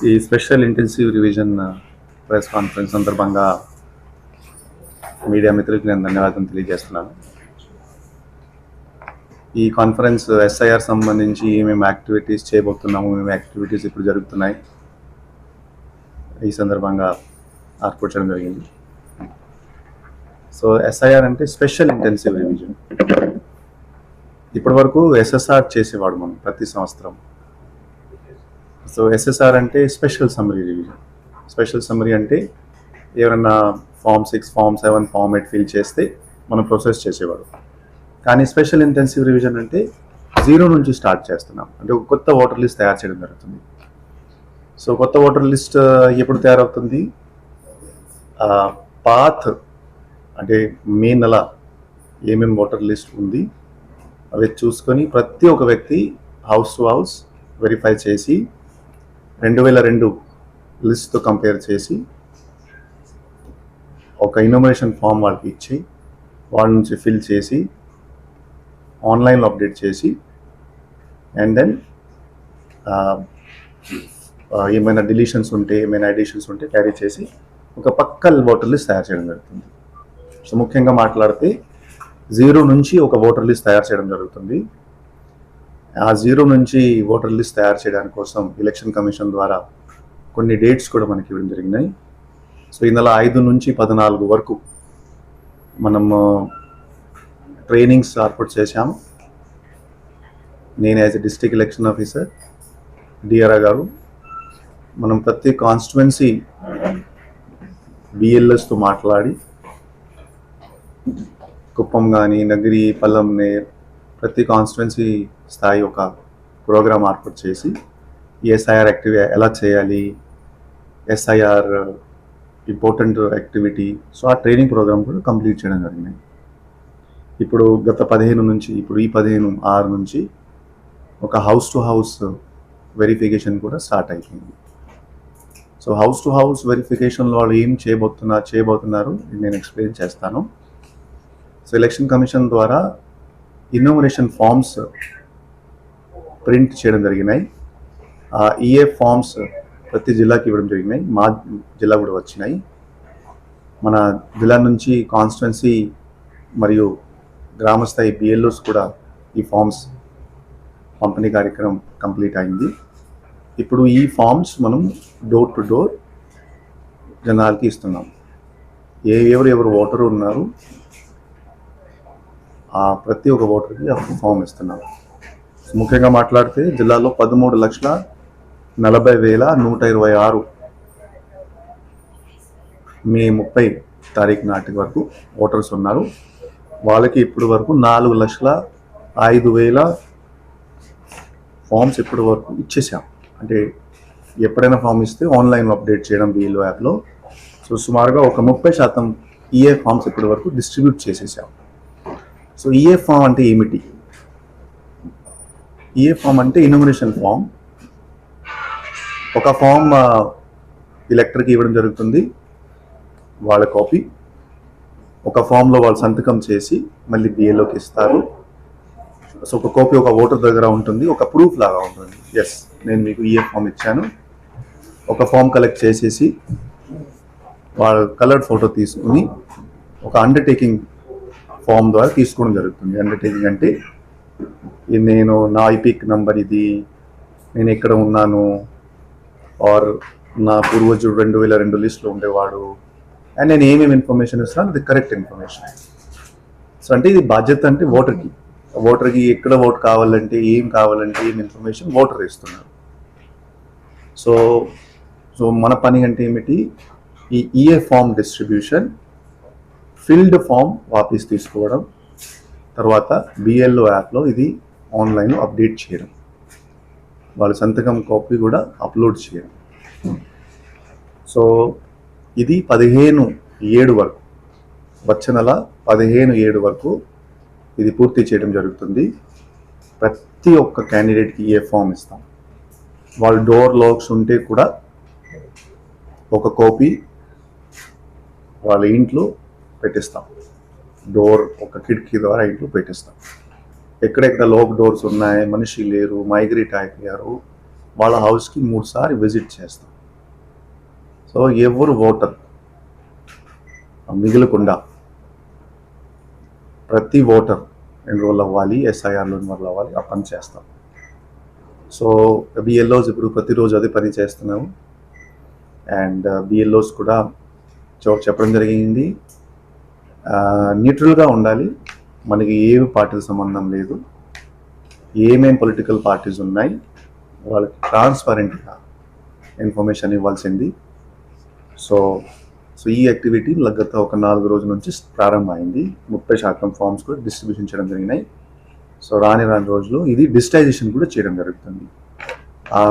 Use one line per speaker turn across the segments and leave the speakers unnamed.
ఈ special intensive revision press conference సందర్భంగా media మిత్రులకు నేను ధన్యవాదాలు తెలియజేస్తున్నాను. ఈ కాన్ఫరెన్స్ ఎస్ఐఆర్ సంబంధించి మేము యాక్టివిటీస్ చేయబోతున్నాము, మేము యాక్టివిటీస్ ఇప్పుడు జరుగుతున్నాయి, ఈ సందర్భంగా ఏర్పాటు చేయడం జరిగింది. సో ఎస్ఐఆర్ అంటే స్పెషల్ ఇంటెన్సివ్ రివిజన్. ఇప్పటి వరకు ఎస్ఎస్ఆర్ చేసేవాడు మనం ప్రతి సంవత్సరం. సో ఎస్ఎస్ఆర్ అంటే special summary revision. Special summary అంటే ఎవరన్నా ఫామ్ 6, ఫామ్ 7, ఫామ్ 8 ఫిల్ చేస్తే మనం ప్రాసెస్ చేసేవాడు. కానీ స్పెషల్ ఇంటెన్సివ్ రివిజన్ అంటే 0 నుంచి స్టార్ట్ చేస్తున్నాం. అంటే ఒక కొత్త ఓటర్ లిస్ట్ తయారు చేయడం జరుగుతుంది. సో కొత్త ఓటర్ లిస్ట్ ఎప్పుడు తయారవుతుంది? పాత్ అంటే మే నెల ఏమేమి ఓటర్ లిస్ట్ ఉంది అవి చూసుకొని ప్రతి ఒక్క వ్యక్తి హౌస్ టు హౌస్ వెరిఫై చేసి 2002 లిస్ట్తో కంపేర్ చేసి ఒక ఇన్ఫర్మేషన్ ఫామ్ వాళ్ళకి ఇచ్చి వాళ్ళ నుంచి ఫిల్ చేసి ఆన్లైన్లో అప్డేట్ చేసి అండ్ దెన్ ఏమైనా డిలీషన్స్ ఉంటే ఏమైనా ఎడిషన్స్ ఉంటే క్యారీ చేసి ఒక పక్క ఓటర్ లిస్ట్ తయారు చేయడం జరుగుతుంది. సో ముఖ్యంగా మాట్లాడితే 0 నుంచి ఒక ఓటర్ లిస్ట్ తయారు చేయడం జరుగుతుంది. ఆ 0 నుంచి ఓటర్ లిస్ట్ తయారు చేయడానికి కోసం ఎలక్షన్ కమిషన్ ద్వారా కొన్ని డేట్స్ కూడా మనకి ఇవ్వడం జరిగినాయి. సో ఈ నెల 5 నుంచి 14 వరకు మనము ట్రైనింగ్స్ ఏర్పాటు చేశాము. నేను as a district election officer DRO garu మనం ప్రతి కాన్స్టిట్యువెన్సీ బిఎల్ఎస్తో మాట్లాడి కుప్పం కానీ నగిరి పల్లంనేర్ ప్రతి కాన్స్టిట్యువెన్సీ స్థాయి ఒక ప్రోగ్రామ్ ఏర్పాటు చేసి ఎస్ఐఆర్ యాక్టివిటీ ఎలా చేయాలి, ఎస్ఐఆర్ ఇంపార్టెంట్ యాక్టివిటీ, సో ఆ ట్రైనింగ్ ప్రోగ్రామ్ కూడా కంప్లీట్ చేయడం జరిగినాయి. ఇప్పుడు గత 15 నుంచి ఇప్పుడు ఈ 15/6 నుంచి ఒక హౌస్ టు హౌస్ వెరిఫికేషన్ కూడా స్టార్ట్ అయిపోయింది. సో హౌస్ టు హౌస్ వెరిఫికేషన్లో వాళ్ళు ఏం చేయబోతున్నారు నేను ఎక్స్ప్లెయిన్ చేస్తాను. సో ఎలక్షన్ కమిషన్ ద్వారా ఇన్యూమరేషన్ ఫామ్స్ ప్రింట్ చేయడం జరిగినాయి. ఆ ఈఏ ఫామ్స్ ప్రతి జిల్లాకి ఇవ్వడం జరిగినాయి. మా జిల్లా కూడా వచ్చినాయి. మన జిల్లా నుంచి కాన్స్టిట్యువెన్సీ మరియు గ్రామస్థాయి బిఎల్ఓస్ కూడా ఈ ఫామ్స్ పంపిణీ కార్యక్రమం కంప్లీట్ అయింది. ఇప్పుడు ఈ ఫామ్స్ మనం డోర్ టు డోర్ జనాలకి ఇస్తున్నాం. ఎవరు ఓటరు ఉన్నారు ప్రతి ఒక్క ఓటర్కి ఆ ఫామ్ ఇస్తున్నాం. ముఖ్యంగా మాట్లాడితే జిల్లాలో 13,40,126 మే 30 తారీఖు నాటి వరకు ఓటర్స్ ఉన్నారు. వాళ్ళకి ఇప్పటి వరకు 4,05,000 ఫామ్స్ ఇప్పటి వరకు ఇచ్చేసాం. అంటే ఎప్పుడైనా ఫామ్ ఇస్తే ఆన్లైన్లో అప్డేట్ చేయడం బిఎల్ఓ యాప్లో. సో సుమారుగా ఒక 30% ఈఏ ఫామ్స్ ఇప్పటి వరకు డిస్ట్రిబ్యూట్ చేసేసాం. సో ఈఏ ఫామ్ అంటే ఏమిటి? ఈఏ ఫామ్ అంటే ఇన్యూమరేషన్ ఫామ్. ఒక ఫామ్ ఎలక్టర్కి ఇవ్వడం జరుగుతుంది, వాళ్ళ కాపీ. ఒక ఫామ్లో వాళ్ళు సంతకం చేసి మళ్ళీ బిఎల్ఓకి ఇస్తారు. సో ఒక కాపీ ఒక ఓటర్ దగ్గర ఉంటుంది, ఒక ప్రూఫ్ లాగా ఉంటుంది. ఎస్, నేను మీకు ఈఏ ఫామ్ ఇచ్చాను. ఒక ఫామ్ కలెక్ట్ చేసేసి వాళ్ళ కలర్డ్ ఫోటో తీసుకుని ఒక అండర్టేకింగ్ ఫామ్ ద్వారా తీసుకోవడం జరుగుతుంది. అండర్టేకింగ్ అంటే నేను నా ఐపిక్ నంబర్ ఇది, నేను ఎక్కడ ఉన్నాను, ఆర్ నా పూర్వజుడు 2002 లిస్ట్లో ఉండేవాడు, అండ్ నేను ఏమేమి ఇన్ఫర్మేషన్ ఇస్తాను అది కరెక్ట్ ఇన్ఫర్మేషన్. సో అంటే ఇది బాధ్యత అంటే ఓటర్కి ఎక్కడ ఓట్ కావాలంటే ఏం ఇన్ఫర్మేషన్ ఓటర్ ఇస్తున్నారు. సో మన పని అంటే ఏమిటి? ఈ EA form distribution, filled form వాపస్ తీసుకోవడం, తర్వాత బిఎల్ఓ యాప్లో ఇది ఆన్లైన్లో అప్డేట్ చేయడం, వాళ్ళ సంతకం కాపీ కూడా అప్లోడ్ చేయడం. సో ఇది 15/7 వరకు, వచ్చే నెల 15/7 వరకు ఇది పూర్తి చేయడం జరుగుతుంది. ప్రతి ఒక్క క్యాండిడేట్కి ఏ ఫామ్ ఇస్తాం. వాళ్ళు డోర్ లాక్స్ ఉంటే కూడా ఒక కాపీ వాళ్ళ ఇంట్లో పెట్టిస్తాం. డోర్ ఒక కిటికీ ద్వారా ఇంట్లో పెట్టిస్తాం. ఎక్కడెక్కడ లాక్ డోర్స్ ఉన్నాయి, మనిషి లేరు, మైగ్రేట్ అయిపోయారు, వాళ్ళ హౌస్కి 3 సార్లు విజిట్ చేస్తాం. సో ఎవరు ఓటర్ మిగలకుండా ప్రతి ఓటర్ ఎన్రోల్ అవ్వాలి, ఎస్ఐఆర్లో ఇన్వాల్వ్ అవ్వాలి, ఆ పని చేస్తాం. సో బిఎల్ఓస్ ఇప్పుడు ప్రతిరోజు అదే పని చేస్తున్నాము. అండ్ బిఎల్ఓస్ కూడా చెప్పడం జరిగింది, న్యూట్రల్గా ఉండాలి, మనకి ఏ పార్టీల సంబంధం లేదు, ఏమేం పొలిటికల్ పార్టీస్ ఉన్నాయి వాళ్ళకి ట్రాన్స్పరెంట్గా ఇన్ఫర్మేషన్ ఇవ్వాల్సింది. సో ఈ యాక్టివిటీ గత ఒక 4 రోజుల నుంచి ప్రారంభమైంది. 30% ఫార్మ్స్ కూడా డిస్ట్రిబ్యూషన్ చేయడం జరిగినాయి. సో రాని రోజుల్లో ఇది డిజిటైజేషన్ కూడా చేయడం జరుగుతుంది.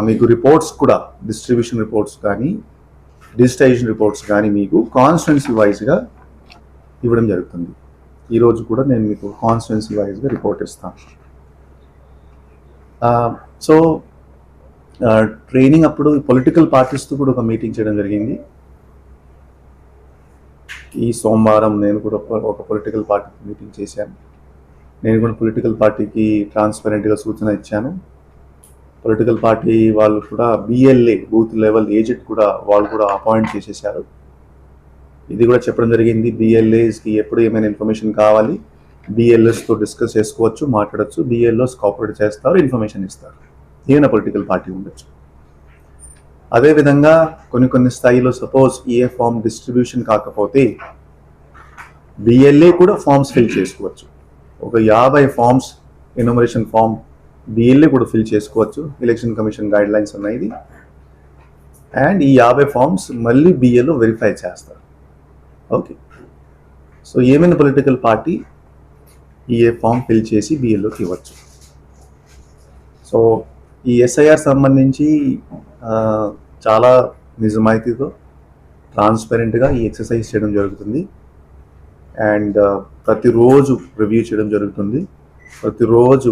మీకు రిపోర్ట్స్ కూడా డిస్ట్రిబ్యూషన్ రిపోర్ట్స్ కానీ డిజిటైజేషన్ రిపోర్ట్స్ కానీ మీకు కాన్స్టిట్యున్సీ వైజ్గా ఇవ్వడం జరుగుతుంది. ఈరోజు కూడా నేను మీకు కాన్స్టిట్యున్సీ వైజ్గా రిపోర్ట్ ఇస్తాను. సో ట్రైనింగ్ అప్పుడు పొలిటికల్ పార్టీస్తో కూడా ఒక మీటింగ్ చేయడం జరిగింది. ఈ సోమవారం నేను కూడా ఒక పొలిటికల్ పార్టీ మీటింగ్ చేశాను. నేను కూడా పొలిటికల్ పార్టీకి ట్రాన్స్పరెంట్గా సూచన ఇచ్చాను. పొలిటికల్ పార్టీ వాళ్ళు కూడా బిఎల్ఏ బూత్ లెవెల్ ఏజెంట్ కూడా వాళ్ళు కూడా అపాయింట్ చేసేసారు. ఇది కూడా చెప్పడం జరిగింది, బిఎల్ఏస్కి ఎప్పుడు ఏమైనా ఇన్ఫర్మేషన్ కావాలి బిఎల్ఎస్తో డిస్కస్ చేసుకోవచ్చు, మాట్లాడచ్చు. బిఎల్ఓస్ కోఆపరేట్ చేస్తారు, ఇన్ఫర్మేషన్ ఇస్తారు. ఏమైనా పొలిటికల్ పార్టీ ఉండొచ్చు. అదేవిధంగా కొన్ని స్థాయిలో సపోజ్ ఏ ఫామ్ డిస్ట్రిబ్యూషన్ కాకపోతే బిఎల్ఏ కూడా ఫామ్స్ ఫిల్ చేసుకోవచ్చు. ఒక 50 ఫామ్స్ ఎన్యూమరేషన్ ఫామ్ బిఎల్ఏ కూడా ఫిల్ చేసుకోవచ్చు. ఎలక్షన్ కమిషన్ గైడ్ లైన్స్ ఉన్నాయి ఇది. అండ్ ఈ 50 ఫామ్స్ మళ్ళీ బిఎల్ఓ వెరిఫై చేస్తారు. ఓకే, సో ఏమైనా పొలిటికల్ పార్టీ ఏ ఫామ్ ఫిల్ చేసి బిఎల్ఓకి ఇవ్వచ్చు. సో ఈ ఎస్ఐఆర్ సంబంధించి చాలా నిజాయితీతో ట్రాన్స్పరెంట్గా ఈ ఎక్సర్సైజ్ చేయడం జరుగుతుంది. అండ్ ప్రతిరోజు రివ్యూ చేయడం జరుగుతుంది. ప్రతిరోజు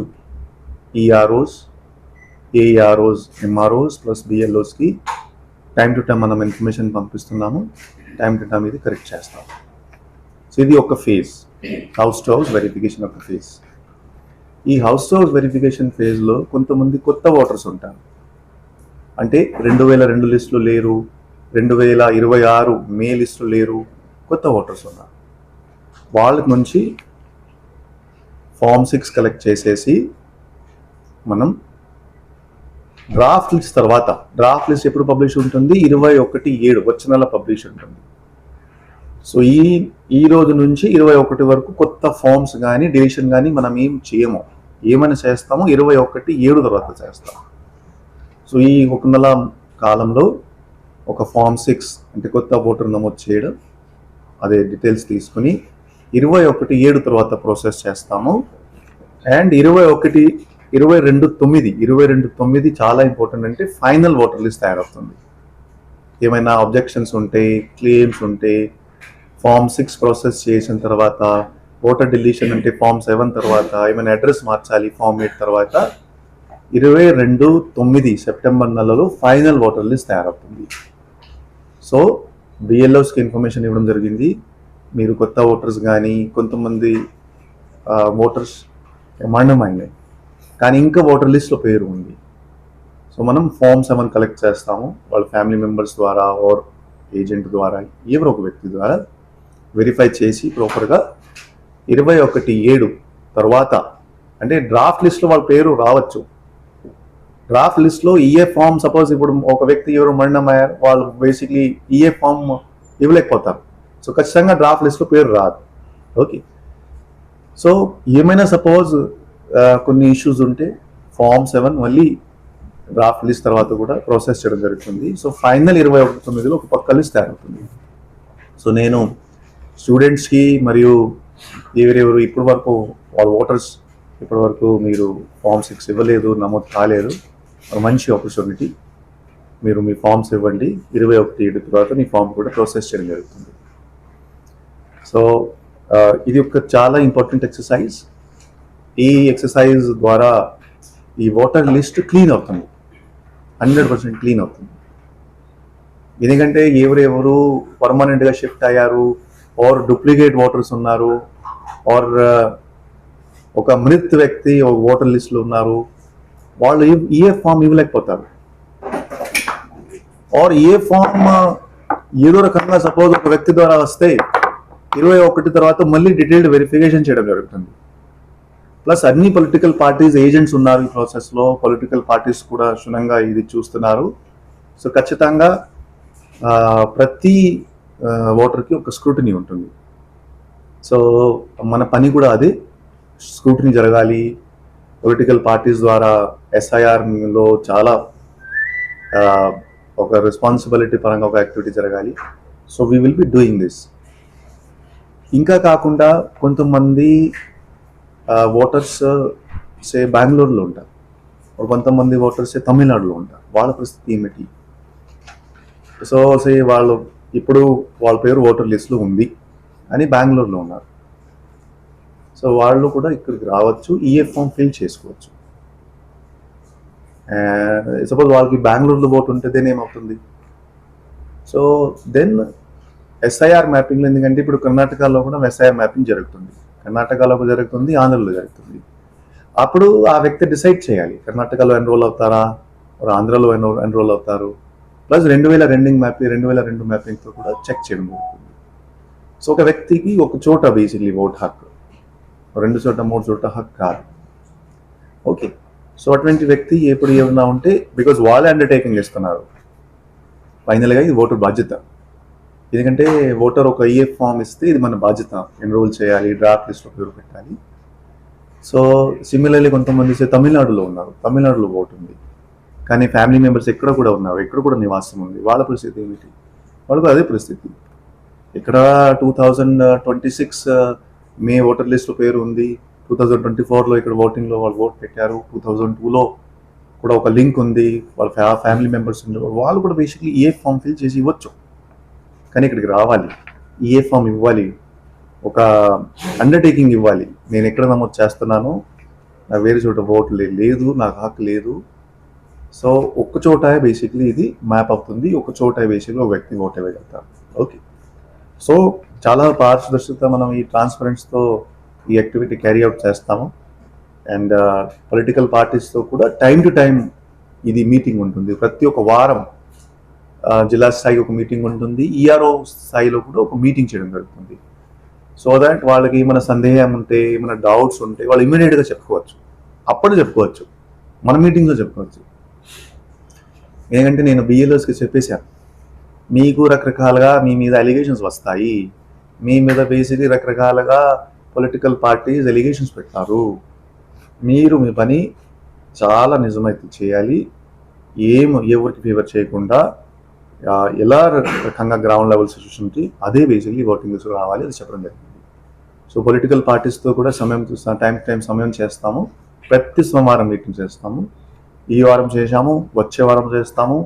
ఈఆర్ఓస్, ఏఆర్ఓస్, ఎంఆర్ఓస్ ప్లస్ బిఎల్ఓస్కి టైం టు టైం మనం ఇన్ఫర్మేషన్ పంపిస్తున్నాము. టైం టు టైం ఇది కరెక్ట్ చేస్తాము. సో ఇది ఒక phase, house to house verification ఒక ఫేజ్. ఈ హౌస్ టు హౌస్ వెరిఫికేషన్ ఫేజ్లో కొంతమంది కొత్త ఓటర్స్ ఉంటారు. అంటే 2002 లిస్టులో లేరు, 2026 మే లిస్టులో లేరు, కొత్త ఓటర్స్ ఉన్నారు. వాళ్ళ నుంచి ఫామ్ 6 కలెక్ట్ చేసేసి మనం డ్రాఫ్ట్ లిస్ట్ తర్వాత, డ్రాఫ్ట్ లిస్ట్ ఎప్పుడు పబ్లిష్ ఉంటుంది, 21/7 వచ్చే నెల పబ్లిష్ ఉంటుంది. సో ఈ రోజు నుంచి 21 వరకు కొత్త ఫామ్స్ కానీ డిలీషన్ కానీ మనం ఏం చేయము. ఏమైనా చేస్తామో 21/7 తర్వాత చేస్తాం. సో ఈ 1 నెల కాలంలో ఒక ఫామ్ 6 అంటే కొత్త ఓటర్ నమోదు చేయడం, అదే డీటెయిల్స్ తీసుకుని 21/7 తర్వాత ప్రాసెస్ చేస్తాము. అండ్ 22/9 చాలా ఇంపార్టెంట్. అంటే ఫైనల్ ఓటర్ లిస్ట్ తయారవుతుంది. ఏమైనా అబ్జెక్షన్స్ ఉంటే, క్లెయిమ్స్ ఉంటే, ఫామ్ 6 ప్రాసెస్ చేసిన తర్వాత, ఓటర్ డిలీషన్ అంటే ఫామ్ 7 తర్వాత, ఏమైనా అడ్రస్ మార్చాలి ఫామ్ 8 తర్వాత, 22/9 సెప్టెంబర్ నెలలో ఫైనల్ ఓటర్ లిస్ట్ తయారవుతుంది. సో బిఎల్ఓస్కి ఇన్ఫర్మేషన్ ఇవ్వడం జరిగింది. మీరు కొత్త ఓటర్స్ కానీ కొంతమంది ఓటర్స్ మరణమైనాయి కానీ ఇంకా ఓటర్ లిస్ట్లో పేరు ఉంది. సో మనం ఫామ్ 7 కలెక్ట్ చేస్తాము. వాళ్ళ ఫ్యామిలీ మెంబర్స్ ద్వారా ఆర్ ఏజెంట్ ద్వారా, ఎవరో ఒక వ్యక్తి ద్వారా వెరిఫై చేసి ప్రాపర్గా 21/7 తర్వాత, అంటే డ్రాఫ్ట్ లిస్ట్లో వాళ్ళ పేరు రావచ్చు. డ్రాఫ్ట్ లిస్ట్లో ఈఏ ఫామ్ సపోజ్ ఇప్పుడు ఒక వ్యక్తి ఎవరు మరణమయ్యారు, వాళ్ళు బేసిక్లీ ఈఏ ఫామ్ ఇవ్వలేకపోతారు. సో ఖచ్చితంగా డ్రాఫ్ట్ లిస్ట్లో పేరు రాదు. ఓకే, సో ఏమైనా సపోజ్ కొన్ని ఇష్యూస్ ఉంటే ఫామ్ 7 మళ్ళీ డ్రాఫ్ట్ లిస్ట్ తర్వాత కూడా ప్రాసెస్ చేయడం జరుగుతుంది. సో ఫైనల్ 21/9 ఒక పక్క లిస్ట్ తయారవుతుంది. సో నేను స్టూడెంట్స్కి మరియు ఎవరెవరు ఇప్పటి వరకు వాళ్ళ ఓటర్స్ ఇప్పటి వరకు మీరు ఫామ్ 6 ఇవ్వలేదు, నమోదు కాలేదు, ఒక మంచి ఆపర్చునిటీ. మీరు మీ ఫామ్స్ ఇవ్వండి. 21/7 తర్వాత మీ ఫామ్ కూడా ప్రాసెస్ చేయడం జరుగుతుంది. సో ఇది ఒక చాలా ఇంపార్టెంట్ ఎక్సర్సైజ్. ఈ ఎక్సర్సైజ్ ద్వారా ఈ ఓటర్ లిస్ట్ క్లీన్ అవుతుంది, 100% క్లీన్ అవుతుంది. ఎందుకంటే ఎవరెవరు పర్మనెంట్గా షిఫ్ట్ అయ్యారు, ఆర్ డూప్లికేట్ ఓటర్స్ ఉన్నారు, ఆర్ ఒక మృత్ వ్యక్తి ఓటర్ లిస్టులో ఉన్నారు, వాళ్ళు ఈఏ ఫామ్ ఇవ్వలేకపోతారు. ఆర్ ఏ ఫామ్ ఏదో రకంగా సపోజ్ ఒక వ్యక్తి ద్వారా వస్తే 21 తర్వాత మళ్ళీ డీటెయిల్డ్ వెరిఫికేషన్ చేయడం జరుగుతుంది. ప్లస్ అన్ని పొలిటికల్ పార్టీస్ ఏజెంట్స్ ఉన్నారు ఈ ప్రాసెస్లో, పొలిటికల్ పార్టీస్ కూడా క్షుణ్ణంగా ఇది చూస్తున్నారు. సో ఖచ్చితంగా ప్రతి ఓటర్కి ఒక స్క్రూటినీ ఉంటుంది. సో మన పని కూడా అదే, స్క్రూటినీ జరగాలి. పొలిటికల్ పార్టీస్ ద్వారా ఎస్ఐఆర్లో చాలా ఒక రెస్పాన్సిబిలిటీ పరంగా ఒక యాక్టివిటీ జరగాలి. So we will be doing this. ఇంకా కాకుండా కొంతమంది ఓటర్స్ సే బెంగళూరులో ఉంటారు, కొంతమంది ఓటర్స్ తమిళనాడులో ఉంటారు. వాళ్ళ పరిస్థితి ఏమిటి? సో సే వాళ్ళు ఇప్పుడు వాళ్ళ పేరు ఓటర్ లిస్టులో ఉంది అని బెంగళూరులో ఉన్నారు. సో వాళ్ళు కూడా ఇక్కడికి రావచ్చు, ఈఏ ఫామ్ ఫిల్ చేసుకోవచ్చు. సపోజ్ వాళ్ళకి బెంగళూరులో ఓటు ఉంటే దెన్ ఏమవుతుంది? సో దెన్ ఎస్ఐఆర్ మ్యాపింగ్లో, ఎందుకంటే ఇప్పుడు కర్ణాటకలో కూడా ఎస్ఐఆర్ మ్యాపింగ్ జరుగుతుంది, కర్ణాటకలో జరుగుతుంది, ఆంధ్రలో జరుగుతుంది. అప్పుడు ఆ వ్యక్తి డిసైడ్ చేయాలి కర్ణాటకలో ఎన్రోల్ అవుతారా, ఆంధ్రలో ఎన్రోల్ అవుతారు. ప్లస్ 2002 మ్యాపింగ్తో కూడా చెక్ చేయడం జరుగుతుంది. సో ఒక వ్యక్తికి ఒక చోట బేసిక్లీ ఓట్ హక్కు, 2 చోట 3 చోట హక్కు కాదు. ఓకే, సో అటువంటి వ్యక్తి ఎప్పుడు ఏమన్నా ఉంటే, బికాజ్ వాళ్ళే అండర్టేకింగ్ ఇస్తున్నారు ఫైనల్గా, ఇది ఓటర్ బాధ్యత. ఎందుకంటే ఓటర్ ఒక ఈఎఫ్ ఫామ్ ఇస్తే ఇది మన బాధ్యత, ఎన్రోల్ చేయాలి, డ్రాఫ్ట్ లిస్ట్లో పేరు పెట్టాలి. సో సిమిలర్లీ కొంతమంది తమిళనాడులో ఉన్నారు, తమిళనాడులో ఓటు ఉంది, కానీ ఫ్యామిలీ మెంబర్స్ ఎక్కడ కూడా ఉన్నారు, ఎక్కడ కూడా నివాసం ఉంది. వాళ్ళ పరిస్థితి ఏమిటి? వాళ్ళకు అదే పరిస్థితి. ఇక్కడ 2026 మే ఓటర్ లిస్ట్లో పేరు ఉంది, 2024లో ఇక్కడ ఓటింగ్లో వాళ్ళు ఓట్ పెట్టారు, 2002లో కూడా ఒక లింక్ ఉంది, వాళ్ళ ఫ్యామిలీ మెంబర్స్ ఉండేవారు. వాళ్ళు కూడా బేసిక్లీ ఏ ఫామ్ ఫిల్ చేసి ఇవ్వచ్చు, కానీ ఇక్కడికి రావాలి, ఏ ఫామ్ ఇవ్వాలి, ఒక అండర్టేకింగ్ ఇవ్వాలి. నేను ఎక్కడ నమోదు చేస్తున్నాను, నాకు వేరే చోట ఓటు లేదు, నాకు హక్కు లేదు. సో ఒక్క చోట బేసిక్లీ ఇది మ్యాప్ అవుతుంది, ఒక చోట బేసిక్లీ ఒక వ్యక్తి ఓటు ఇవ్వగలుగుతారు. ఓకే, సో చాలా పారదర్శకత మనం ఈ ట్రాన్స్పరెన్స్తో ఈ యాక్టివిటీ క్యారీ అవుట్ చేస్తాము. అండ్ పొలిటికల్ పార్టీస్తో కూడా టైం టు టైం ఇది మీటింగ్ ఉంటుంది, ప్రతి ఒక్క వారం జిల్లా స్థాయికి ఒక మీటింగ్ ఉంటుంది, ఈఆర్ఓ స్థాయిలో కూడా ఒక మీటింగ్ చేయడం జరుగుతుంది. సో దాట్ వాళ్ళకి ఏమైనా సందేహం ఉంటే, ఏమైనా డౌట్స్ ఉంటే వాళ్ళు ఇమీడియట్గా చెప్పుకోవచ్చు, అప్పుడు చెప్పుకోవచ్చు, మన మీటింగ్లో చెప్పుకోవచ్చు. ఎందుకంటే నేను బిఎల్ఓస్కి చెప్పేశాను, మీకు రకరకాలుగా మీ మీద అలిగేషన్స్ వస్తాయి, మీ మీద బేసిక్లీ రకరకాలుగా పొలిటికల్ పార్టీస్ ఎలిగేషన్స్ పెట్టారు, మీరు మీ పని చాలా నిజమైతే చేయాలి, ఎవరికి ఫేవర్ చేయకుండా ఎలా రకంగా గ్రౌండ్ లెవెల్ సిచ్యువేషన్ ఉంటే అదే బేసిక్లీ ఓటింగ్ లిస్ట్ రావాలి, అది చెప్పడం జరిగింది. సో పొలిటికల్ పార్టీస్తో కూడా టైం టు టైం సమయం చేస్తాము, ప్రతి సోమవారం మీటింగ్ చేస్తాము, ఈ వారం చేశాము, వచ్చే వారం చేస్తాము.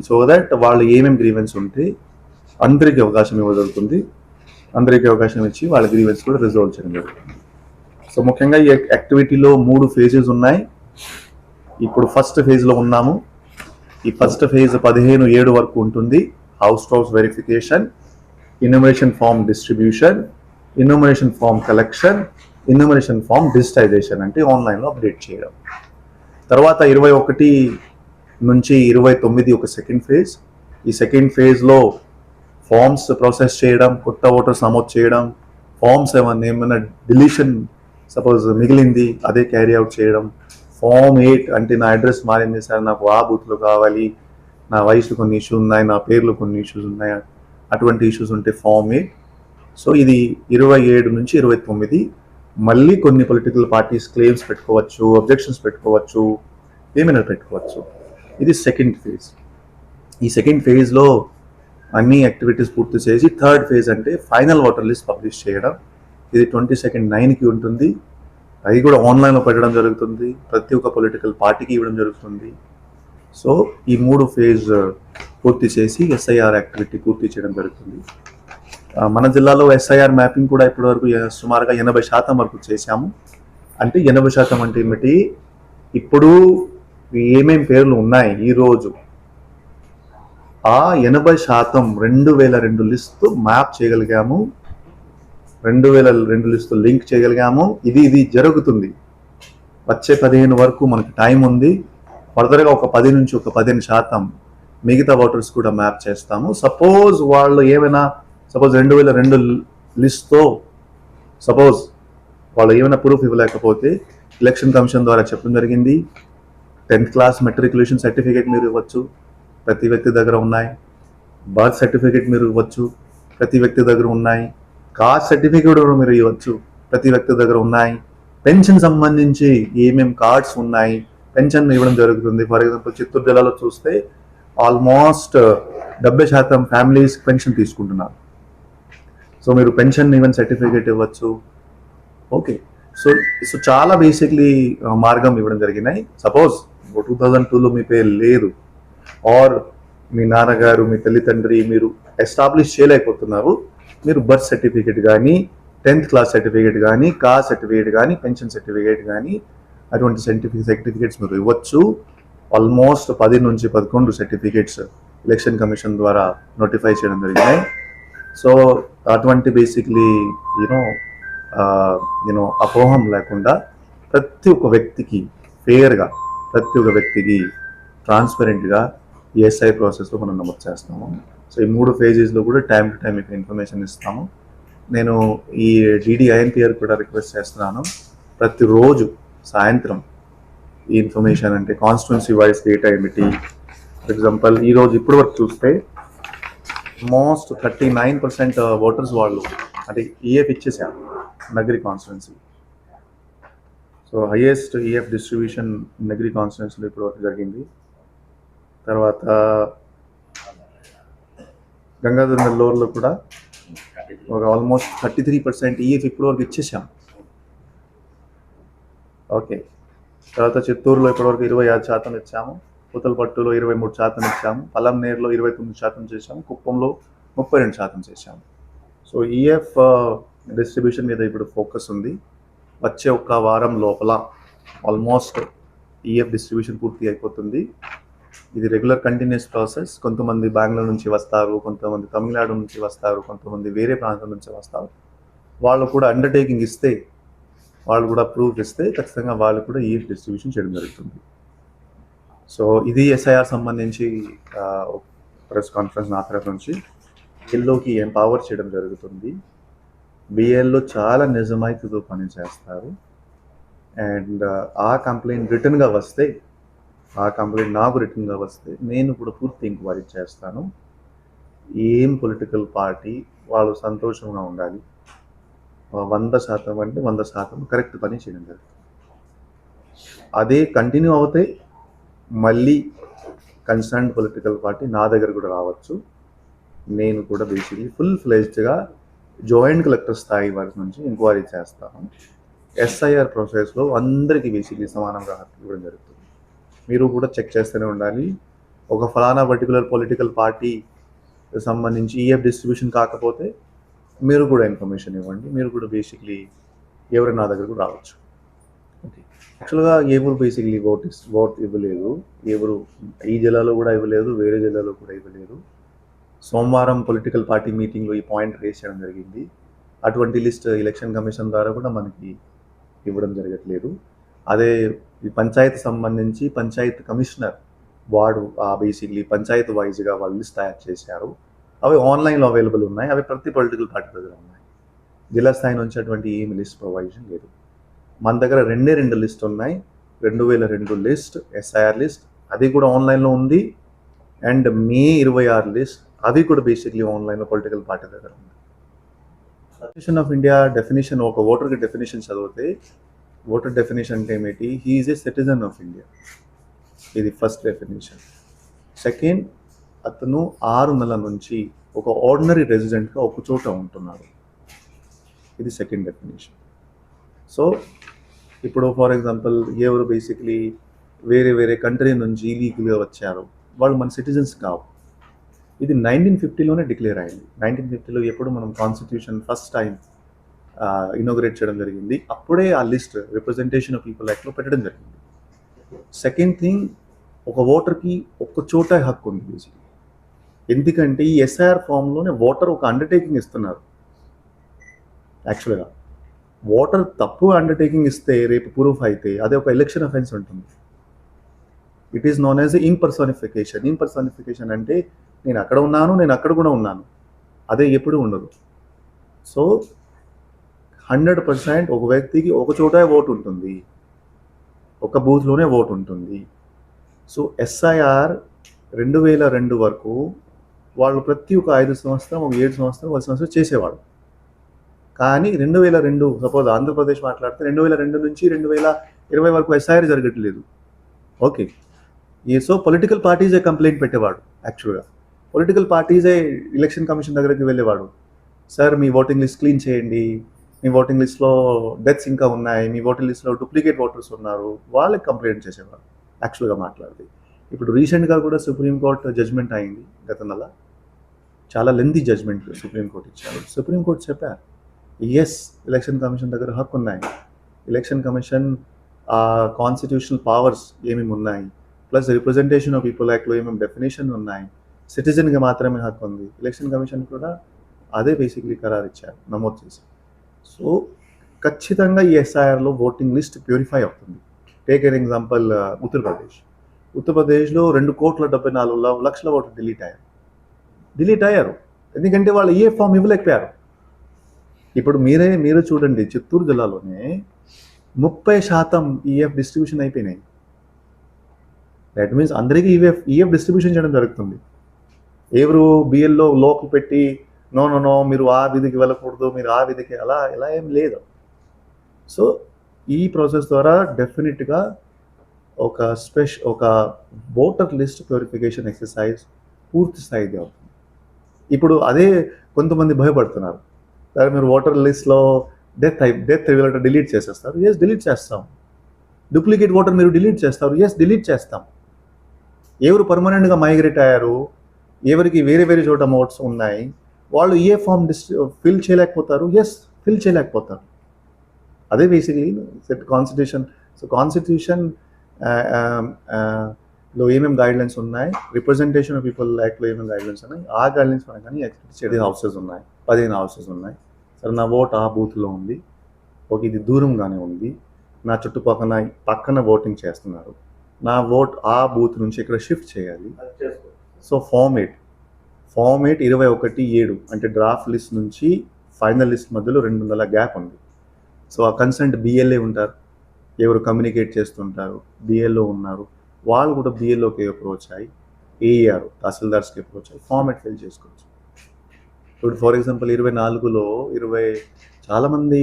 సో దట్ వాళ్ళు ఏమేమి గ్రీవెన్స్ ఉంటే అందరికీ అవకాశం ఇవ్వగలుగుతుంది, అందరికీ అవకాశం ఇచ్చి వాళ్ళ గ్రీవెన్స్ కూడా రిజాల్వ్ చేయడం జరుగుతుంది. సో ముఖ్యంగా ఈ యాక్టివిటీలో 3 ఫేజెస్ ఉన్నాయి. ఇప్పుడు ఫస్ట్ ఫేజ్లో ఉన్నాము. ఈ ఫస్ట్ ఫేజ్ 15/7 వరకు ఉంటుంది. House to house verification, enumeration form distribution, enumeration form collection, enumeration form digitization అంటే ఆన్లైన్లో అప్డేట్ చేయడం. తర్వాత 21 నుంచి 29 ఒక సెకండ్ ఫేజ్. ఈ సెకండ్ ఫేజ్లో ఫామ్స్ ప్రాసెస్ చేయడం, కొత్త ఓటర్స్ నమోదు చేయడం, ఫామ్స్ ఏమైనా డిలీషన్ సపోజ్ మిగిలింది అదే క్యారీ అవుట్ చేయడం. ఫామ్ 8 అంటే నా అడ్రస్ మారింది సార్, నాకు ఆ బూత్లో కావాలి, నా వయసులో కొన్ని ఇష్యూస్ ఉన్నాయి, నా పేర్లో కొన్ని ఇష్యూస్ ఉన్నాయి, అటువంటి ఇష్యూస్ ఉంటే ఫామ్ 8. సో ఇది 27 నుంచి 29 మళ్ళీ కొన్ని పొలిటికల్ పార్టీస్ క్లెయిమ్స్ పెట్టుకోవచ్చు, అబ్జెక్షన్స్ పెట్టుకోవచ్చు, ఏమైనా పెట్టుకోవచ్చు. ఇది సెకండ్ ఫేజ్. ఈ సెకండ్ ఫేజ్లో అన్ని యాక్టివిటీస్ పూర్తి చేసి థర్డ్ ఫేజ్ అంటే ఫైనల్ ఓటర్ లిస్ట్ పబ్లిష్ చేయడం. ఇది 22 9కి ఉంటుంది. అది కూడా ఆన్లైన్లో పెట్టడం జరుగుతుంది, ప్రతి ఒక్క పొలిటికల్ పార్టీకి ఇవ్వడం జరుగుతుంది. సో ఈ 3 ఫేజ్ పూర్తి చేసి ఎస్ఐఆర్ యాక్టివిటీ పూర్తి చేయడం జరుగుతుంది. మన జిల్లాలో ఎస్ఐఆర్ మ్యాపింగ్ కూడా ఇప్పటివరకు సుమారుగా 80% వరకు చేశాము. అంటే 80% అంటే ఏమిటి, ఇప్పుడు ఏమేం పేర్లు ఉన్నాయి ఈరోజు ఆ 80% 2002 లిస్టు మ్యాప్ చేయగలిగాము, 2002 లిస్టు లింక్ చేయగలిగాము. ఇది జరుగుతుంది. వచ్చే 15 వరకు మనకి టైం ఉంది. ఫర్దర్గా ఒక 10 నుంచి ఒక 15% మిగతా ఓటర్స్ కూడా మ్యాప్ చేస్తాము. సపోజ్ వాళ్ళు ఏమైనా 2002 లిస్ట్తో సపోజ్ వాళ్ళు ఏమైనా ప్రూఫ్ ఇవ్వలేకపోతే ఎలక్షన్ కమిషన్ ద్వారా చెప్పడం జరిగింది, 10th క్లాస్ మెట్రికులేషన్ సర్టిఫికేట్ మీరు ఇవ్వచ్చు, ప్రతి వ్యక్తి దగ్గర ఉన్నాయి. బర్త్ సర్టిఫికేట్ మీరు ఇవ్వచ్చు, ప్రతి వ్యక్తి దగ్గర ఉన్నాయి. కాస్ట్ సర్టిఫికేట్ మీరు ఇవ్వచ్చు, ప్రతి వ్యక్తి దగ్గర ఉన్నాయి. పెన్షన్ సంబంధించి ఏమేమి కార్డ్స్ ఉన్నాయి, పెన్షన్ ఇవ్వడం జరుగుతుంది. ఫర్ ఎగ్జాంపుల్ చిత్తూరు జిల్లాలో చూస్తే ఆల్మోస్ట్ 70% ఫ్యామిలీస్ పెన్షన్ తీసుకుంటున్నారు. సో మీరు పెన్షన్ ఈవెన్ సర్టిఫికేట్ ఇవ్వచ్చు. ఓకే, సో చాలా బేసిక్లీ మార్గం ఇవ్వడం జరిగినాయి. సపోజ్ 2002లో మీ పేరు లేదు, ఆర్ మీ నాన్నగారు మీ తల్లిదండ్రి మీరు ఎస్టాబ్లిష్ చేయలేకపోతున్నారు, మీరు బర్త్ సర్టిఫికేట్ కానీ, 10th క్లాస్ సర్టిఫికేట్ కానీ, కాస్ట్ సర్టిఫికేట్ కానీ, పెన్షన్ సర్టిఫికేట్ కానీ అటువంటి సర్టిఫికేట్స్ మీరు ఇవ్వచ్చు. ఆల్మోస్ట్ 10 నుంచి 11 సర్టిఫికేట్స్ ఎలక్షన్ కమిషన్ ద్వారా నోటిఫై చేయడం జరిగినాయి. సో అటువంటి బేసిక్లీ యూనో అపోహం లేకుండా ప్రతి ఒక్క వ్యక్తికి ఫేర్గా, ప్రతి ఒక్క వ్యక్తికి ట్రాన్స్పరెంట్గా ESI ప్రాసెస్లో మనం నమోదు చేస్తాము. సో ఈ 3 ఫేజెస్లో కూడా టైం టు టైం మీకు ఇన్ఫర్మేషన్ ఇస్తాము. నేను ఈ DDINPR కూడా రిక్వెస్ట్ చేస్తున్నాను, ప్రతిరోజు సాయంత్రం ఈ ఇన్ఫర్మేషన్ అంటే కాన్స్టిట్యున్సీ వైజ్ డేటా ఏమిటి. ఫర్ ఎగ్జాంపుల్ ఈరోజు ఇప్పటి వరకు చూస్తే మోస్ట్ 39% ఓటర్స్ వాళ్ళు అంటే EF ఇచ్చేసారు Nagari constituency. So highest EF distribution Nagari కాన్స్టిట్యున్సీలో ఇప్పటి వరకు జరిగింది. తర్వాత గంగాధర్ నెల్లూరులో కూడా ఒక ఆల్మోస్ట్ 33% EF ఇప్పటివరకు ఇచ్చేసాం. ఓకే, తర్వాత చిత్తూరులో ఇప్పటివరకు 26% ఇచ్చాము, పూతలపట్టులో 23% ఇచ్చాము, పలంనేరులో 29% చేశాము, కుప్పంలో 32% చేశాము. సో EF డిస్ట్రిబ్యూషన్ మీద ఇప్పుడు ఫోకస్ ఉంది. వచ్చే ఒక్క వారం లోపల ఆల్మోస్ట్ EF డిస్ట్రిబ్యూషన్ పూర్తి అయిపోతుంది. ఇది రెగ్యులర్ కంటిన్యూస్ ప్రాసెస్. కొంతమంది బెంగళూరు నుంచి వస్తారు, కొంతమంది తమిళనాడు నుంచి వస్తారు, కొంతమంది వేరే ప్రాంతం నుంచి వస్తారు. వాళ్ళు కూడా అండర్టేకింగ్ ఇస్తే, వాళ్ళు కూడా ప్రూఫ్ ఇస్తే ఖచ్చితంగా వాళ్ళు కూడా EF డిస్ట్రిబ్యూషన్ చేయడం జరుగుతుంది. సో ఇది SIR సంబంధించి ప్రెస్ కాన్ఫరెన్స్ నా తరఫు నుంచి బిఎల్ఓకి ఎంపవర్ చేయడం జరుగుతుంది. బిఎల్ఓ చాలా నిజాయితీతో పని చేస్తారు. అండ్ ఆ కంప్లైంట్ రిటర్న్గా వస్తే, ఆ కంప్లైంట్ నాకు రిటర్న్గా వస్తే నేను కూడా పూర్తి ఎంక్వైరీ చేస్తాను. ఏం పొలిటికల్ పార్టీ వాళ్ళు సంతోషంగా ఉండాలి, 100% అంటే 100% కరెక్ట్ పని చేయడం జరుగుతుంది. అదే కంటిన్యూ అవుతే మళ్ళీ కన్సర్న్ పొలిటికల్ పార్టీ నా దగ్గర కూడా రావచ్చు. నేను కూడా బేసిక్లీ ఫుల్ ఫ్లెజ్డ్గా జాయింట్ కలెక్టర్ స్థాయి వరకు నుంచి ఎంక్వైరీ చేస్తాను. SIR ప్రాసెస్లో అందరికీ బేసిక్లీ సమానంగా హక్కు ఇవ్వడం జరుగుతుంది. మీరు కూడా చెక్ చేస్తూనే ఉండాలి. ఒక ఫలానా పర్టికులర్ పొలిటికల్ పార్టీ సంబంధించి EF డిస్ట్రిబ్యూషన్ కాకపోతే మీరు కూడా ఇన్ఫర్మేషన్ ఇవ్వండి. మీరు కూడా బేసిక్లీ ఎవరైనా నా దగ్గరకు రావచ్చు. ఓకే, యాక్చువల్గా ఎవరు బేసిక్లీ ఓట్ ఇవ్వలేదు, ఎవరు ఈ జిల్లాలో కూడా ఇవ్వలేదు, వేరే జిల్లాలో కూడా ఇవ్వలేదు. సోమవారం పొలిటికల్ పార్టీ మీటింగ్లో ఈ పాయింట్ రేస్ చేయడం జరిగింది. అటువంటి లిస్ట్ ఎలక్షన్ కమిషన్ ద్వారా కూడా మనకి ఇవ్వడం జరగట్లేదు. అదే ఈ పంచాయతీ సంబంధించి పంచాయతీ కమిషనర్ వాడు బేసిక్లీ పంచాయతీ వైజ్గా వాళ్ళు లిస్ట్ తయారు చేశారు. అవి ఆన్లైన్లో అవైలబుల్ ఉన్నాయి. అవి ప్రతి పొలిటికల్ పార్టీ దగ్గర ఉన్నాయి. జిల్లా స్థాయి నుంచి అటువంటి ఏమి లిస్ట్ ప్రొవైజన్ లేదు. మన దగ్గర 2 లిస్ట్ ఉన్నాయి. 2002 లిస్ట్ SIR లిస్ట్, అది కూడా ఆన్లైన్లో ఉంది. అండ్ May 26 లిస్ట్, అది కూడా బేసిక్లీ ఆన్లైన్లో పొలిటికల్ పార్టీ దగ్గర ఉంది. కాన్స్టిట్యూషన్ ఆఫ్ ఇండియా డెఫినేషన్, ఒక ఓటర్కి డెఫినేషన్ చదివితే ఓటర్ డెఫినేషన్ అంటే ఏమిటి? He is a citizen of India, ఇది ఫస్ట్ డెఫినేషన్. సెకండ్, అతను 6 నెలల నుంచి ఒక ఆర్డినరీ రెసిడెంట్గా ఒక చోట ఉంటున్నాడు, ఇది సెకండ్ డెఫినేషన్. సో ఇప్పుడు ఫర్ ఎగ్జాంపుల్ ఎవరు బేసిక్లీ వేరే వేరే కంట్రీ నుంచి ఇలీగల్గా వచ్చారు, వాళ్ళు మన సిటిజన్స్ కావు. ఇది 1950లోనే డిక్లేర్ అయింది. 1950లో ఎప్పుడు మనం కాన్స్టిట్యూషన్ ఫస్ట్ టైం ఇనాగ్రేట్ చేయడం జరిగింది. అప్పుడే ఆ లిస్ట్ రిప్రజెంటేషన్ ఆఫ్ పీపుల్ యాక్ట్లో పెట్టడం జరిగింది. సెకండ్ థింగ్, ఒక ఓటర్కి ఒక్క చోట హక్కు ఉంది బేసిక్లీ. ఎందుకంటే ఈ SIR ఫామ్లోనే ఓటర్ ఒక అండర్టేకింగ్ ఇస్తున్నారు. యాక్చువల్గా ఓటర్ తప్పు అండర్టేకింగ్ ఇస్తే రేపు ప్రూఫ్ అయితే అదే ఒక ఎలక్షన్ అఫెన్స్ ఉంటుంది. It is known as impersonification. Impersonification అంటే నేను అక్కడ ఉన్నాను, నేను అక్కడ కూడా ఉన్నాను, అదే ఎప్పుడు ఉండదు. సో 100% ఒక వ్యక్తికి ఒక చోట ఓటు ఉంటుంది, ఒక బూత్లోనే ఓటు ఉంటుంది. సో ఎస్ఐఆర్ 2002 వరకు వాళ్ళు ప్రతి ఒక్క 5 సంవత్సరం, ఒక 7 సంవత్సరం, 10 సంవత్సరం చేసేవాడు. కానీ 2002 సపోజ్ ఆంధ్రప్రదేశ్ మాట్లాడితే 2002 నుంచి 2020 వరకు ఎస్ఐఆర్ జరగట్లేదు. ఓకే, సో పొలిటికల్ పార్టీసే కంప్లైంట్ పెట్టేవాడు. యాక్చువల్గా పొలిటికల్ పార్టీసే ఎలక్షన్ కమిషన్ దగ్గరికి వెళ్ళేవాడు. సార్ మీ ఓటింగ్ లిస్ట్ క్లీన్ చేయండి, మీ ఓటింగ్ లిస్ట్లో డెత్స్ ఇంకా ఉన్నాయి, మీ ఓటింగ్ లిస్ట్లో డూప్లికేట్ ఓటర్స్ ఉన్నారు, వాళ్ళకి కంప్లైంట్ చేసేవాడు యాక్చువల్గా మాట్లాడితే. ఇప్పుడు రీసెంట్గా కూడా సుప్రీంకోర్టు జడ్జ్మెంట్ అయింది గత నెల, చాలా లెంతీ జడ్జ్మెంట్ సుప్రీంకోర్టు ఇచ్చారు. సుప్రీంకోర్టు చెప్పారు ఎస్ ఎలక్షన్ కమిషన్ దగ్గర హక్కు ఉన్నాయి, ఎలక్షన్ కమిషన్ కాన్స్టిట్యూషనల్ పవర్స్ ఏమేమి ఉన్నాయి, ప్లస్ రిప్రజెంటేషన్ ఆఫ్ పీపుల్ యాక్ట్లో ఏమేమి డెఫినేషన్ ఉన్నాయి, సిటిజన్గా మాత్రమే హక్కు ఉంది. ఎలక్షన్ కమిషన్ కూడా అదే బేసిక్లీ ఖరారు ఇచ్చారు, నమోదు చేసి. సో ఖచ్చితంగా ఈ ఎస్ఐఆర్లో ఓటింగ్ లిస్ట్ ప్యూరిఫై అవుతుంది. టేక్ ఎన్ ఎగ్జాంపుల్ ఉత్తరప్రదేశ్లో 2,74,00,000 ఓట్లు డిలీట్ అయ్యారు ఎందుకంటే వాళ్ళు ఏ ఫామ్ ఇవ్వలేకపోయారు. ఇప్పుడు మీరు చూడండి, చిత్తూరు జిల్లాలోనే 30% ఈఎఫ్ డిస్ట్రిబ్యూషన్ అయిపోయినాయి. దట్ మీన్స్ అందరికీ ఈఎఫ్ డిస్ట్రిబ్యూషన్ చేయడం జరుగుతుంది. ఎవరు బిఎల్లో లోకల్ పెట్టి నో మీరు ఆ విధికి వెళ్ళకూడదు, మీరు ఆ విధికి ఎలా ఏం లేదు. సో ఈ ప్రాసెస్ ద్వారా డెఫినెట్గా ఒక ఓటర్ లిస్ట్ ప్యూరిఫికేషన్ ఎక్సర్సైజ్ పూర్తి స్థాయిది అవుతుంది. ఇప్పుడు అదే కొంతమంది భయపడుతున్నారు, సరే మీరు ఓటర్ లిస్ట్లో డెత్ డిలీట్ చేసేస్తారు. ఎస్, డిలీట్ చేస్తాం. డూప్లికేట్ ఓటర్ మీరు డిలీట్ చేస్తారు. ఎస్, డిలీట్ చేస్తాం. ఎవరు పర్మనెంట్గా మైగ్రేట్ అయ్యారు, ఎవరికి వేరే చోట ఓట్స్ ఉన్నాయి, వాళ్ళు ఏ ఫామ్ ఫిల్ చేయలేకపోతారు. ఎస్, ఫిల్ చేయలేకపోతారు. అదే బేసిక్లీ కాన్స్టిట్యూషన్. సో కాన్స్టిట్యూషన్ లో ఏమేమి గైడ్లైన్స్ ఉన్నాయి, రిప్రజెంటేషన్ ఆఫ్ పీపుల్ యాక్ట్లో ఏమేమి గైడ్లైన్స్ ఉన్నాయి, ఆ గైడ్లైన్స్ మనం కానీ ఎక్స్పెక్ట్ హౌసెస్ ఉన్నాయి, 15 హౌసెస్ ఉన్నాయి. సరే నా ఓట్ ఆ బూత్లో ఉంది, ఓకే ఇది దూరంగానే ఉంది, నా పక్కన ఓటింగ్ చేస్తున్నారు, నా ఓట్ ఆ బూత్ నుంచి ఇక్కడ షిఫ్ట్ చేయాలి. సో ఫామ్ 8 21/7 అంటే డ్రాఫ్ట్ లిస్ట్ నుంచి ఫైనల్ లిస్ట్ మధ్యలో 2 నెలల గ్యాప్ ఉంది. సో ఆ కన్సెంట్ బిఎల్ఏ ఉంటారు, ఎవరు కమ్యూనికేట్ చేస్తుంటారు, బిఎల్ఓ ఉన్నారు, వాళ్ళు కూడా బిఎల్ఓకి అప్రోచ్ అయ్యి ఏఆర్ తహసీల్దార్స్కి అప్రోచ్ అయ్యి ఫార్మేట్ ఫిల్ చేసుకోవచ్చు. ఇప్పుడు ఫర్ ఎగ్జాంపుల్ 24లో చాలామంది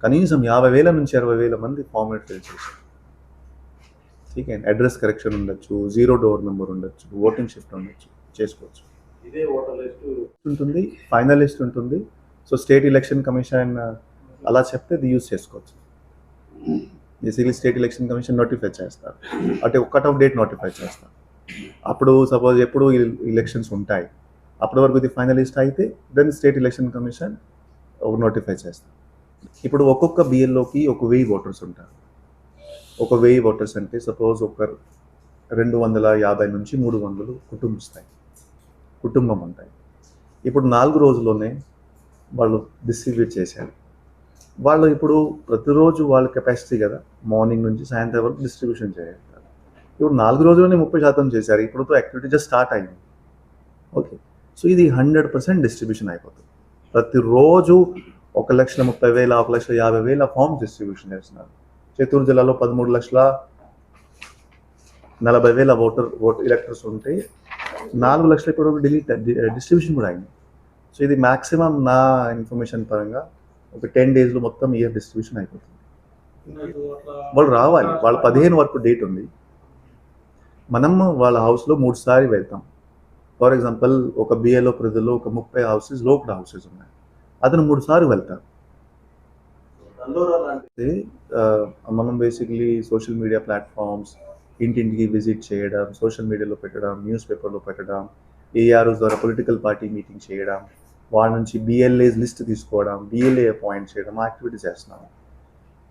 కనీసం 50,000 నుంచి 60,000 మంది ఫార్మేట్ ఫిల్ చేశారు. ఓకే, అడ్రస్ కరెక్షన్ ఉండొచ్చు, 0 డోర్ నెంబర్ ఉండొచ్చు, ఓటింగ్ షిఫ్ట్ ఉండొచ్చు, చేసుకోవచ్చు. ఇదే ఓటర్ లిస్ట్ ఉంటుంది, ఫైనల్ లిస్ట్ ఉంటుంది. సో స్టేట్ ఎలక్షన్ కమిషన్ అలా చెప్తే అది యూజ్ చేసుకోవచ్చు. Basically state election commission notify చేస్తారు, అంటే ఒక కట్ ఆఫ్ డేట్ నోటిఫై చేస్తారు. అప్పుడు సపోజ్ ఎప్పుడు ఎలక్షన్స్ ఉంటాయి, అప్పటి వరకు ఇది ఫైనల్ లిస్ట్ అయితే then state election commission notify చేస్తారు. ఇప్పుడు ఒక్కొక్క బిఎల్ఓకి 1,000 ఓటర్స్ ఉంటారు. 1,000 ఓటర్స్ అంటే సపోజ్ ఒక 250 నుంచి 300 కుటుంబం ఉంటాయి. ఇప్పుడు 4 రోజుల్లోనే వాళ్ళు డిస్ట్రిబ్యూట్ చేశారు. వాళ్ళు ఇప్పుడు ప్రతిరోజు వాళ్ళ కెపాసిటీ కదా, మార్నింగ్ నుంచి సాయంత్రం వరకు డిస్ట్రిబ్యూషన్ చేయగలుగుతారు. ఇప్పుడు 4 రోజుల్లోనే 30% చేశారు. ఇప్పుడు యాక్టివిటీ జస్ట్ స్టార్ట్ అయింది. ఓకే, సో ఇది 100% డిస్ట్రిబ్యూషన్ అయిపోతుంది. ప్రతిరోజు 1,30,000 1,50,000 ఫార్మ్స్ డిస్ట్రిబ్యూషన్ చేస్తున్నారు. చిత్తూరు జిల్లాలో 13,40,000 ఓట్ ఎలక్టర్స్ ఉంటే 4 లక్షల ఇప్పుడు డిస్ట్రిబ్యూషన్ కూడా అయింది. సో ఇది మ్యాక్సిమం నా ఇన్ఫర్మేషన్ పరంగా ఒక 10 డేస్లో మొత్తం ఇయర్ డిస్ట్రిబ్యూషన్ అయిపోతుంది. వాళ్ళు రావాలి, వాళ్ళ 15 వరకు డేట్ ఉంది. మనం వాళ్ళ హౌస్లో 3 సార్లు వెళ్తాం. ఫర్ ఎగ్జాంపుల్ ఒక బిఏలో ప్రజల్లో ఒక 30 హౌసెస్ లోకల్ హౌసెస్ ఉన్నాయి, అతను 3 సార్లు వెళ్తారు. మనం బేసిక్లీ సోషల్ మీడియా ప్లాట్ఫామ్స్ ఇంటింటికి విజిట్ చేయడం, సోషల్ మీడియాలో పెట్టడం, న్యూస్ పేపర్లో పెట్టడం, ఏఆర్ఓస్ ద్వారా పొలిటికల్ పార్టీ మీటింగ్ చేయడం, వాళ్ళ నుంచి బిఎల్ఏ లిస్ట్ తీసుకోవడం, బిఎల్ఏ అపాయింట్ చేయడం, యాక్టివిటీ చేస్తున్నాము.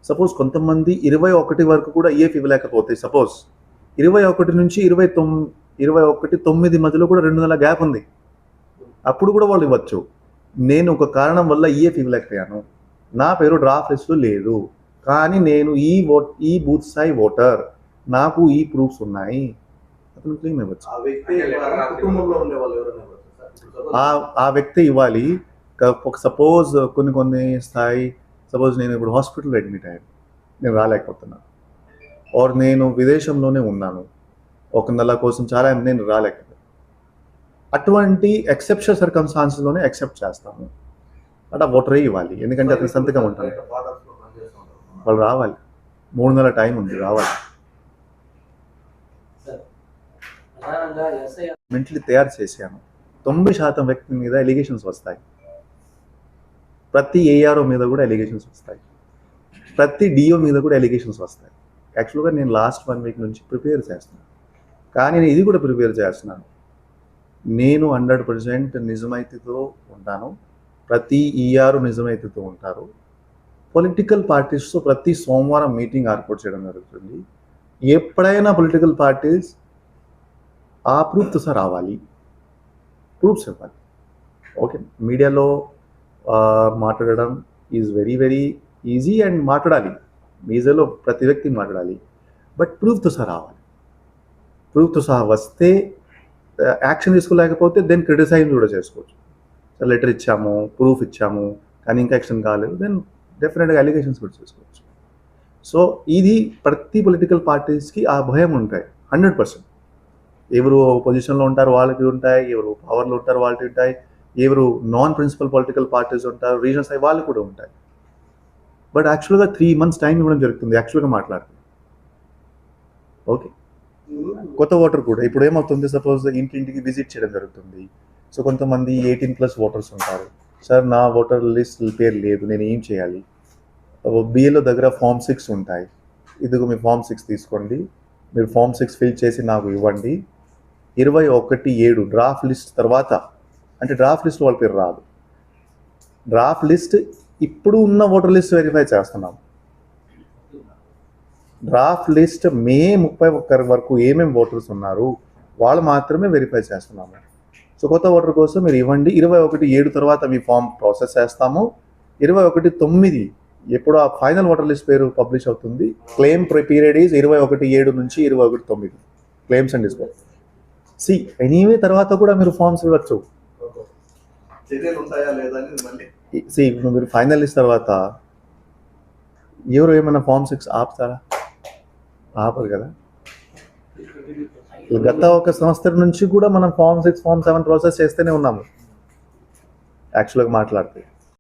సపోజ్ కొంతమంది 21 వరకు కూడా ఈఎఫ్ ఇవ్వలేకపోతే, సపోజ్ 21 నుంచి 21 మధ్యలో కూడా 2 నెలల గ్యాప్ ఉంది, అప్పుడు కూడా వాళ్ళు ఇవ్వచ్చు. నేను ఒక కారణం వల్ల ఈఎఫ్ ఇవ్వలేకపోయాను, నా పేరు డ్రాఫ్ట్ లిస్ట్లో లేదు, కానీ నేను ఈ బూత్ స్థాయి ఓటర్, నాకు ఈ ప్రూఫ్స్ ఉన్నాయి, అతను క్లెయిమ్ ఇవ్వచ్చు.
ఆ వ్యక్తి కుటుంబంలో ఉండే వాళ్ళు ఎవరైనా ఇవ్వచ్చు సార్.
ఆ వ్యక్తి ఇవ్వాలి. ఒక సపోజ్ కొన్ని స్థాయి, సపోజ్ నేను ఇప్పుడు హాస్పిటల్లో అడ్మిట్ అయ్యాను, నేను రాలేకపోతున్నాను, ఆర్ నేను విదేశంలోనే ఉన్నాను, ఒక నెల కోసం చాలా నేను రాలేకపోయాను, అటువంటి ఎక్సెప్షన్ సర్కమ్స్టాన్స్లోనే యాక్సెప్ట్ చేస్తాము. అంటే ఓటరే ఇవ్వాలి, ఎందుకంటే అతని సంతకం ఉంటుంది. వాళ్ళు రావాలి, 3 నెలల టైం ఉంది, రావాలి. మెంటలీ తయారు చేశాను. 90% వ్యక్తి మీద ఎలిగేషన్స్ వస్తాయి, ప్రతి ఏఆర్ఓ మీద కూడా ఎలిగేషన్స్ వస్తాయి, ప్రతి డిఓ మీద కూడా ఎలిగేషన్స్ వస్తాయి. యాక్చువల్గా నేను లాస్ట్ 1 వీక్ నుంచి ప్రిపేర్ చేస్తున్నాను, కానీ నేను ఇది కూడా ప్రిపేర్ చేస్తున్నాను. నేను 100% నిజాయితీతో ఉంటాను, ప్రతి ఈఆర్ నిజాయితీతో ఉంటారు. పొలిటికల్ పార్టీస్తో ప్రతి సోమవారం మీటింగ్ ఏర్పాటు చేయడం జరుగుతుంది. ఎప్పుడైనా పొలిటికల్ పార్టీస్ ఆ ప్రూఫ్తో సార్ రావాలి, ప్రూఫ్స్ ఇవ్వాలి. ఓకే, మీడియాలో మాట్లాడడం is very very easy and మాట్లాడాలి, మీడియాలో ప్రతి వ్యక్తి మాట్లాడాలి, బట్ ప్రూఫ్తో సహా రావాలి. ప్రూఫ్తో సహా వస్తే యాక్షన్ తీసుకోలేకపోతే దెన్ క్రిటిసైజ్ కూడా చేసుకోవచ్చు. లెటర్ ఇచ్చాము, ప్రూఫ్ ఇచ్చాము, కానీ ఇంకా యాక్షన్ కాలేదు, దెన్ డెఫినెట్గా అలిగేషన్స్ కూడా చేసుకోవచ్చు. సో ఇది ప్రతి పొలిటికల్ పార్టీస్కి ఆ భయం ఉంటాయి 100%. ఎవరు పొజిషన్లో ఉంటారు వాళ్ళకి ఉంటాయి, ఎవరు పవర్లో ఉంటారు వాళ్ళకి ఉంటాయి, ఎవరు నాన్ ప్రిన్సిపల్ పొలిటికల్ పార్టీస్ ఉంటారు, రీజన్స్ అవి వాళ్ళు కూడా ఉంటాయి. బట్ యాక్చువల్గా 3 months టైం ఇవ్వడం జరుగుతుంది యాక్చువల్గా మాట్లాడుతుంది. ఓకే, కొత్త ఓటర్ కూడా ఇప్పుడు ఏమవుతుంది, సపోజ్ ఇంటింటికి విజిట్ చేయడం జరుగుతుంది. సో కొంతమంది 18+ ఓటర్స్ ఉంటారు, సార్ నా ఓటర్ లిస్ట్ పేరు లేదు, నేను ఏం చేయాలి? బిఏలో దగ్గర Form 6 ఉంటాయి, ఇదిగో మీ Form 6 తీసుకోండి, మీరు Form 6 ఫిల్ చేసి నాకు ఇవ్వండి. 21/7 డ్రాఫ్ట్ లిస్ట్ తర్వాత, అంటే డ్రాఫ్ట్ లిస్ట్ వాళ్ళ పేరు రాదు, డ్రాఫ్ట్ లిస్ట్ ఇప్పుడు ఉన్న ఓటర్ లిస్ట్ వెరిఫై చేస్తున్నాం. డ్రాఫ్ట్ లిస్ట్ మే 31 వరకు ఏమేమి ఓటర్స్ ఉన్నారు వాళ్ళు మాత్రమే వెరిఫై చేస్తున్నాము. సో కొత్త ఓటర్ కోసం మీరు ఇవ్వండి, 21/7 తర్వాత మీ ఫామ్ ప్రాసెస్ చేస్తాము. 21/9 ఎప్పుడు ఆ ఫైనల్ ఓటర్ లిస్ట్ పేరు పబ్లిష్ అవుతుంది. క్లెయిమ్ పీరియడ్ ఈజ్ 21/7 నుంచి 21/9 క్లెయిమ్స్ అండ్ డిస్పోజ్. ఎనీవే తర్వాత కూడా మీరు ఫామ్స్ ఇవ్వచ్చు. మీరు ఫైనల్ లిస్ట్ తర్వాత ఎవరు ఏమైనా Form 6 ఆపుతారా? ఆపరు కదా. గత 1 సంవత్సరం నుంచి కూడా మనం Form 6, Form 7 ప్రాసెస్ చేస్తూనే ఉన్నాము యాక్చువల్గా మాట్లాడితే.